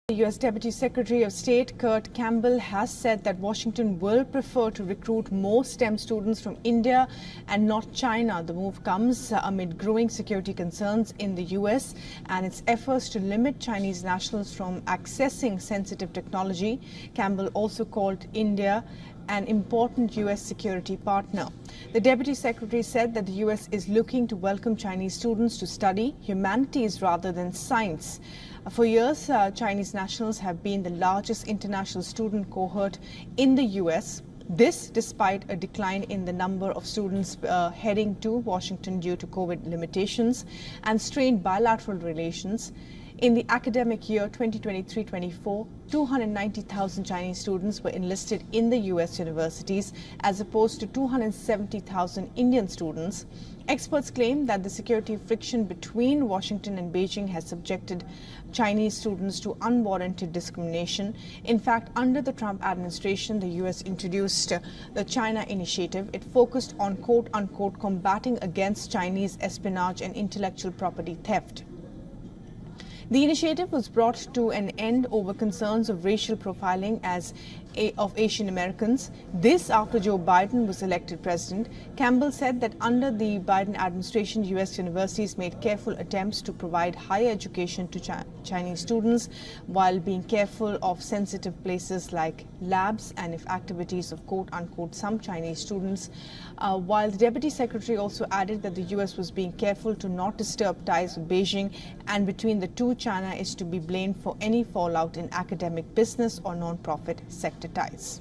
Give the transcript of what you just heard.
The U.S. Deputy Secretary of State Kurt Campbell has said that Washington will prefer to recruit more STEM students from India and not China. The move comes amid growing security concerns in the U.S. and its efforts to limit Chinese nationals from accessing sensitive technology. Campbell also called India an important U.S. security partner. The Deputy Secretary said that the U.S. is looking to welcome Chinese students to study humanities rather than science. For years, Chinese nationals have been the largest international student cohort in the U.S. This despite a decline in the number of students heading to Washington due to COVID limitations and strained bilateral relations. In the academic year 2023-24, 290,000 Chinese students were enlisted in the U.S. universities as opposed to 270,000 Indian students. Experts claim that the security friction between Washington and Beijing has subjected Chinese students to unwarranted discrimination. In fact, under the Trump administration, the U.S. introduced the China Initiative. It focused on quote-unquote combating against Chinese espionage and intellectual property theft. The initiative was brought to an end over concerns of racial profiling of Asian Americans. This after Joe Biden was elected president. Campbell said that under the Biden administration, U.S. universities made careful attempts to provide higher education to Chinese students while being careful of sensitive places like labs and if activities of quote-unquote some Chinese students. While the Deputy Secretary also added that the U.S. was being careful to not disturb ties with Beijing, and between the two, China is to be blamed for any fallout in academic, business or non-profit sector ties.